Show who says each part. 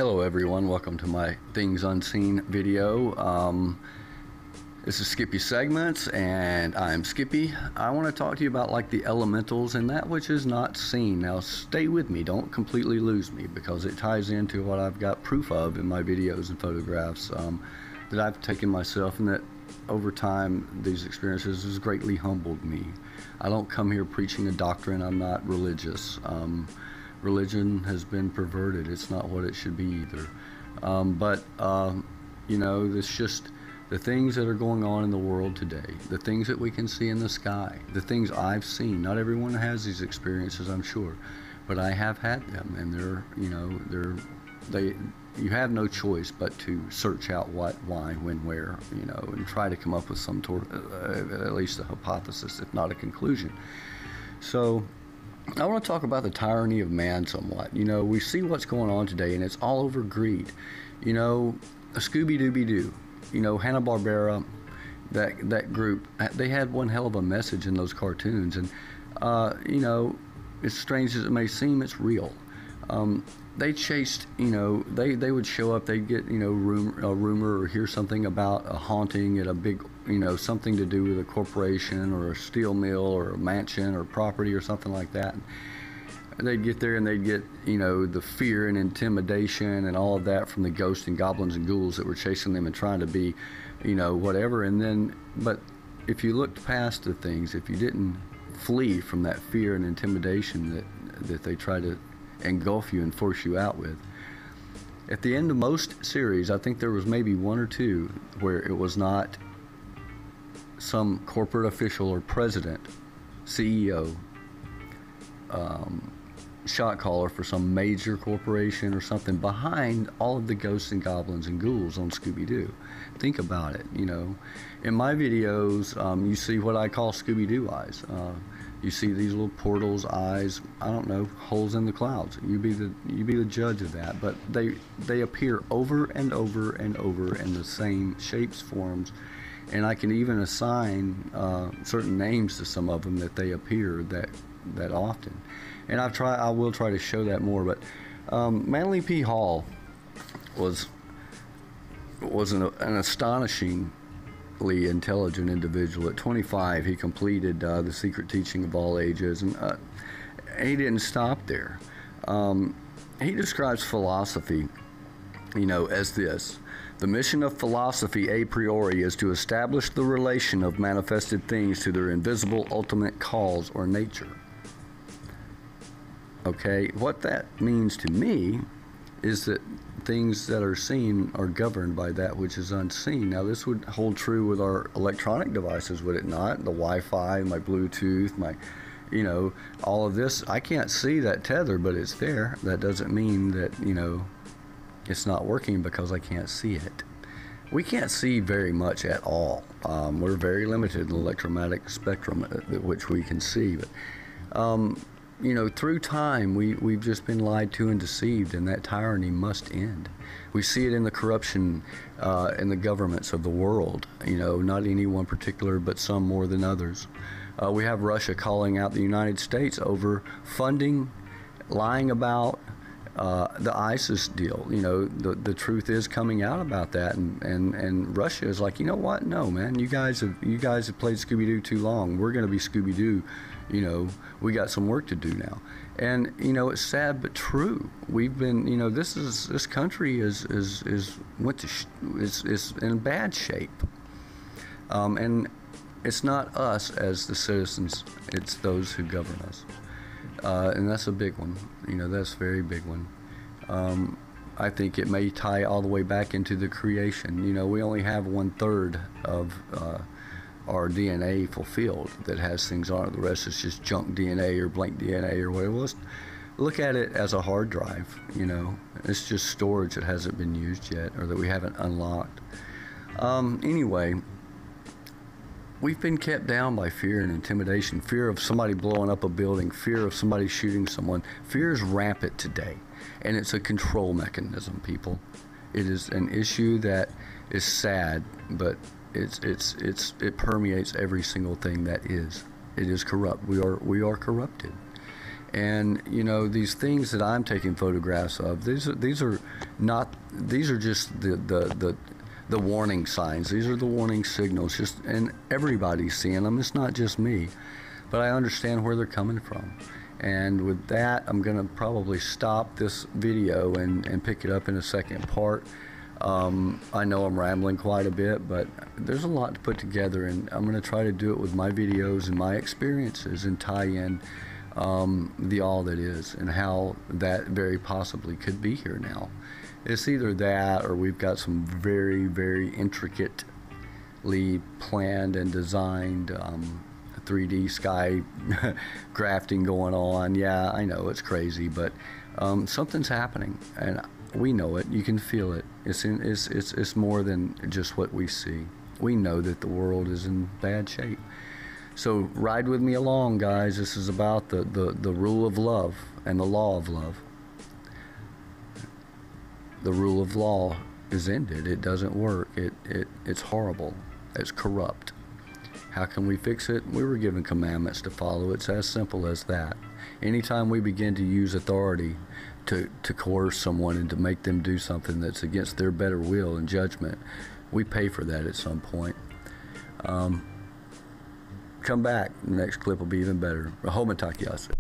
Speaker 1: Hello everyone, welcome to my Things Unseen video. This is Skippy Segments and I'm Skippy. I want to talk to you about like the elementals and that which is not seen. Now stay with me, don't completely lose me, because it ties into what I've got proof of in my videos and photographs that I've taken myself, and that over time these experiences has greatly humbled me. I don't come here preaching a doctrine, I'm not religious. Religion has been perverted. It's not what it should be either. You know, it's just the things that are going on in the world today, the things that we can see in the sky, the things I've seen. Not everyone has these experiences, I'm sure, but I have had them, and you have no choice but to search out what, why, when, where, you know, and try to come up with some at least a hypothesis, if not a conclusion. So I want to talk about the tyranny of man somewhat. You know, we see what's going on today, and it's all over greed. You know, Scooby-Dooby-Doo, you know, Hanna-Barbera, that group, they had one hell of a message in those cartoons. And, you know, as strange as it may seem, it's real. They chased, you know, they would show up, they'd get, you know, a rumor or hear something about a haunting at a big, you know, something to do with a corporation or a steel mill or a mansion or property or something like that. And they'd get there and they'd get, you know, the fear and intimidation and all of that from the ghosts and goblins and ghouls that were chasing them and trying to be, you know, whatever. And then, but if you looked past the things, if you didn't flee from that fear and intimidation that they try to engulf you and force you out with, at the end of most series, I think there was maybe one or two where it was not some corporate official or president, CEO, shot caller for some major corporation or something behind all of the ghosts and goblins and ghouls on Scooby-Doo. Think about it. You know, in my videos, you see what I call Scooby-Doo eyes. You see these little portals, eyes, I don't know, holes in the clouds. You be the judge of that. But they appear over and over and over in the same shapes, forms, and I can even assign certain names to some of them that they appear that often. And I will try to show that more. But Manly P. Hall was an astonishingly intelligent individual. At 25, he completed The Secret Teaching of All Ages, and he didn't stop there. He describes philosophy, you know, as this: the mission of philosophy a priori is to establish the relation of manifested things to their invisible ultimate cause or nature. Okay, what that means to me is that things that are seen are governed by that which is unseen. Now, this would hold true with our electronic devices, would it not? The Wi-Fi, my Bluetooth, my, you know, all of this. I can't see that tether, but it's there. That doesn't mean that, you know, it's not working because I can't see it. We can't see very much at all. We're very limited in the electromagnetic spectrum at which we can see. But, you know, through time, we've just been lied to and deceived, and that tyranny must end. We see it in the corruption in the governments of the world, you know, not any one particular, but some more than others. We have Russia calling out the United States over funding, lying about the ISIS deal. You know, the truth is coming out about that, and Russia is like, you know what? No, man, you guys have played Scooby-Doo too long. We're going to be Scooby-Doo. You know, we got some work to do now. And you know, it's sad but true. We've been, you know, this country is in bad shape, and it's not us as the citizens; it's those who govern us. And that's a big one. You know, that's a very big one. I think it may tie all the way back into the creation. You know, we only have 1/3 of our DNA fulfilled that has things on it. The rest is just junk DNA or blank DNA or whatever it was. Look at it as a hard drive. You know, it's just storage that hasn't been used yet, or that we haven't unlocked. Anyway, we've been kept down by fear and intimidation. Fear of somebody blowing up a building, fear of somebody shooting someone. Fear is rampant today, and it's a control mechanism, people. It is an issue that is sad, but it permeates every single thing that is. It is corrupt. We are corrupted. And you know, these things that I'm taking photographs of, these are just the warning signs. These are the warning signals. And everybody's seeing them. It's not just me, but I understand where they're coming from. And with that, I'm gonna probably stop this video and pick it up in a second part. I know I'm rambling quite a bit, but there's a lot to put together, and I'm going to try to do it with my videos and my experiences and tie in the all that is and how that very possibly could be here now. It's either that or we've got some very, very intricately planned and designed 3D sky grafting going on. Yeah, I know it's crazy, but something's happening, and we know it. You can feel it. It's more than just what we see. We know that the world is in bad shape. So ride with me along, guys. This is about the rule of love and the law of love. The rule of law is ended. It doesn't work. It's horrible. It's corrupt. How can we fix it? We were given commandments to follow. It's as simple as that. Anytime we begin to use authority to coerce someone and to make them do something that's against their better will and judgment, we pay for that at some point. Come back. The next clip will be even better. Rahoma Takiasa.